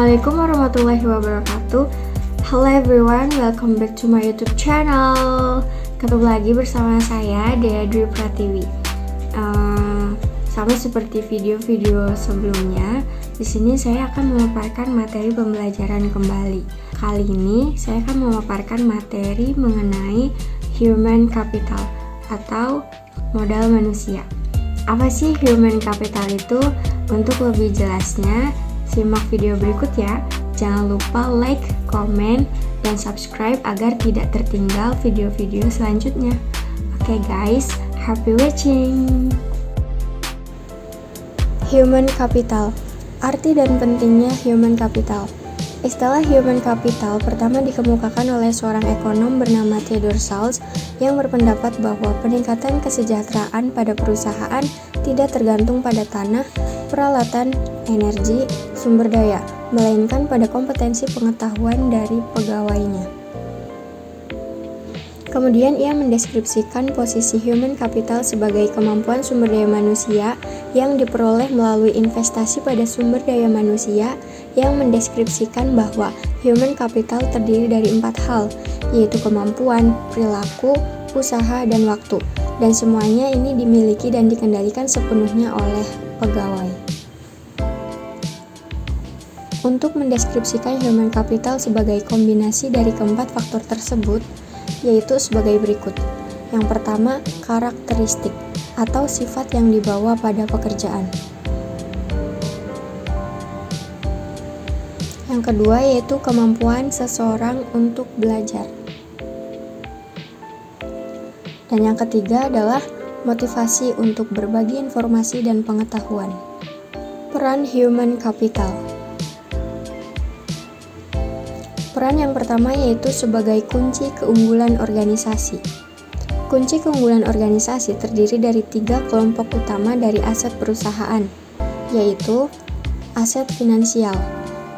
Assalamualaikum warahmatullahi wabarakatuh. Hello everyone, welcome back to my YouTube channel. Ketemu lagi bersama saya Dea Dwi Pratiwi. Sama seperti video-video sebelumnya, di sini saya akan memaparkan materi pembelajaran kembali. Kali ini saya akan memaparkan materi mengenai human capital atau modal manusia. Apa sih human capital itu? Untuk lebih jelasnya, simak video berikut ya. Jangan lupa like, komen, dan subscribe agar tidak tertinggal video-video selanjutnya. Oke guys, happy watching! Human capital. Arti dan pentingnya human capital. Istilah human capital pertama dikemukakan oleh seorang ekonom bernama Theodore Salz yang berpendapat bahwa peningkatan kesejahteraan pada perusahaan tidak tergantung pada tanah, peralatan, energi, sumber daya, melainkan pada kompetensi pengetahuan dari pegawainya. Kemudian ia mendeskripsikan posisi human capital sebagai kemampuan sumber daya manusia yang diperoleh melalui investasi pada sumber daya manusia, yang mendeskripsikan bahwa human capital terdiri dari 4 hal, yaitu kemampuan, perilaku, usaha, dan waktu, dan semuanya ini dimiliki dan dikendalikan sepenuhnya oleh pegawai. Untuk mendeskripsikan human capital sebagai kombinasi dari keempat faktor tersebut, yaitu sebagai berikut. Yang pertama, karakteristik atau sifat yang dibawa pada pekerjaan. Yang kedua yaitu kemampuan seseorang untuk belajar. Dan yang ketiga adalah motivasi untuk berbagi informasi dan pengetahuan. Peran human capital. Peran yang pertama yaitu sebagai kunci keunggulan organisasi. Kunci keunggulan organisasi terdiri dari 3 kelompok utama dari aset perusahaan, yaitu aset finansial,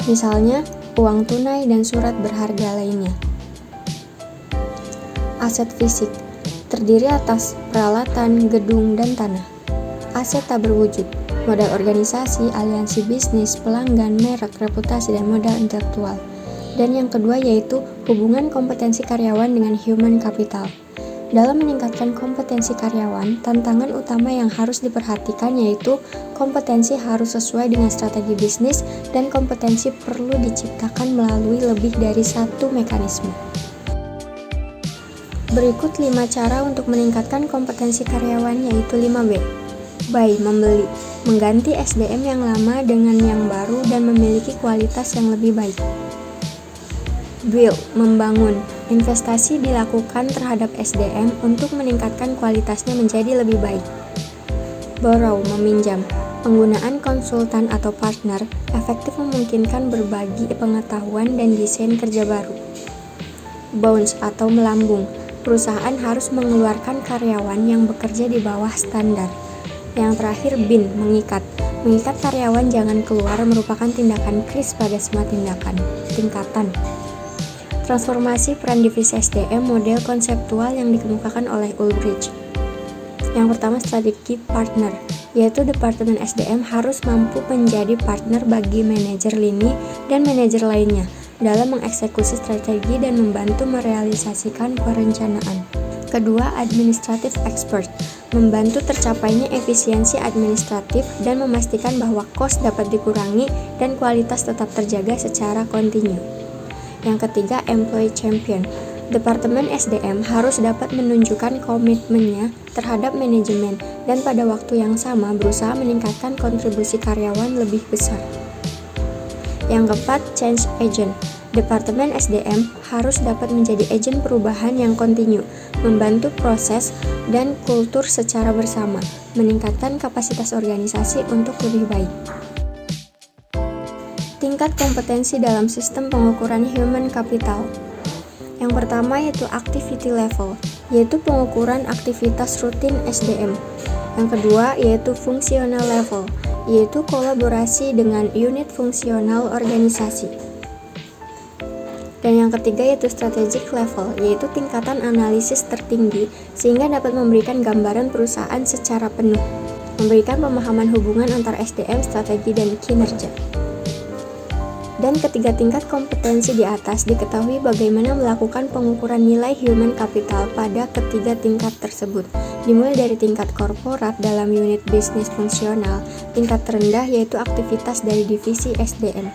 misalnya uang tunai dan surat berharga lainnya. Aset fisik, terdiri atas peralatan, gedung, dan tanah. Aset tak berwujud, modal organisasi, aliansi bisnis, pelanggan, merek, reputasi, dan modal intelektual. Dan yang kedua yaitu hubungan kompetensi karyawan dengan human capital. Dalam meningkatkan kompetensi karyawan, tantangan utama yang harus diperhatikan yaitu kompetensi harus sesuai dengan strategi bisnis dan kompetensi perlu diciptakan melalui lebih dari satu mekanisme. Berikut 5 cara untuk meningkatkan kompetensi karyawan yaitu 5B. Buy, membeli, mengganti SDM yang lama dengan yang baru dan memiliki kualitas yang lebih baik. Build, membangun, investasi dilakukan terhadap SDM untuk meningkatkan kualitasnya menjadi lebih baik. Borrow, meminjam, penggunaan konsultan atau partner efektif memungkinkan berbagi pengetahuan dan desain kerja baru. Bounce atau melambung, perusahaan harus mengeluarkan karyawan yang bekerja di bawah standar. Yang terakhir bin, mengikat karyawan jangan keluar merupakan tindakan kris pada semua tingkatan. Transformasi peran divisi SDM model konseptual yang dikemukakan oleh Ulbricht. Yang pertama strategi partner, yaitu Departemen SDM harus mampu menjadi partner bagi manajer lini dan manajer lainnya dalam mengeksekusi strategi dan membantu merealisasikan perencanaan. Kedua, administrative expert, membantu tercapainya efisiensi administratif dan memastikan bahwa kos dapat dikurangi dan kualitas tetap terjaga secara kontinu. Yang ketiga, employee champion. Departemen SDM harus dapat menunjukkan komitmennya terhadap manajemen dan pada waktu yang sama berusaha meningkatkan kontribusi karyawan lebih besar. Yang keempat, change agent. Departemen SDM harus dapat menjadi agen perubahan yang kontinu, membantu proses dan kultur secara bersama, meningkatkan kapasitas organisasi untuk lebih baik. Tingkat kompetensi dalam sistem pengukuran human capital. Yang pertama yaitu activity level, yaitu pengukuran aktivitas rutin SDM. Yang kedua yaitu functional level, yaitu kolaborasi dengan unit fungsional organisasi. Dan yang ketiga yaitu strategic level, yaitu tingkatan analisis tertinggi sehingga dapat memberikan gambaran perusahaan secara penuh, memberikan pemahaman hubungan antara SDM, strategi, dan kinerja. Dan ketiga tingkat kompetensi di atas diketahui bagaimana melakukan pengukuran nilai human capital pada ketiga tingkat tersebut, dimulai dari tingkat korporat dalam unit bisnis fungsional, tingkat terendah yaitu aktivitas dari divisi SDM.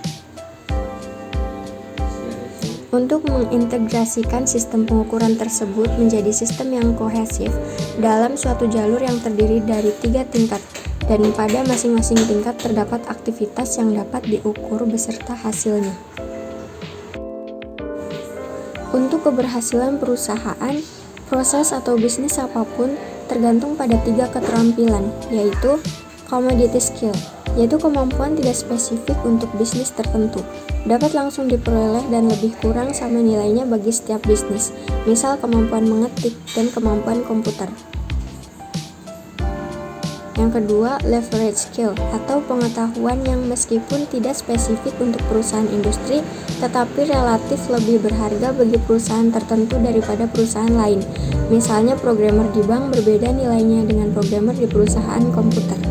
Untuk mengintegrasikan sistem pengukuran tersebut menjadi sistem yang kohesif dalam suatu jalur yang terdiri dari 3 tingkat, dan pada masing-masing tingkat terdapat aktivitas yang dapat diukur beserta hasilnya. Untuk keberhasilan perusahaan, proses atau bisnis apapun tergantung pada 3 keterampilan, yaitu commodity skill, yaitu kemampuan tidak spesifik untuk bisnis tertentu, dapat langsung diperoleh dan lebih kurang sama nilainya bagi setiap bisnis, misal kemampuan mengetik dan kemampuan komputer. Yang kedua, leverage skill atau pengetahuan yang meskipun tidak spesifik untuk perusahaan industri, tetapi relatif lebih berharga bagi perusahaan tertentu daripada perusahaan lain. Misalnya programmer di bank berbeda nilainya dengan programmer di perusahaan komputer.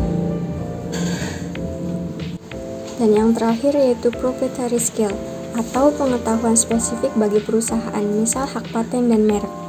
Dan yang terakhir yaitu proprietary skill atau pengetahuan spesifik bagi perusahaan, misal hak paten dan merek.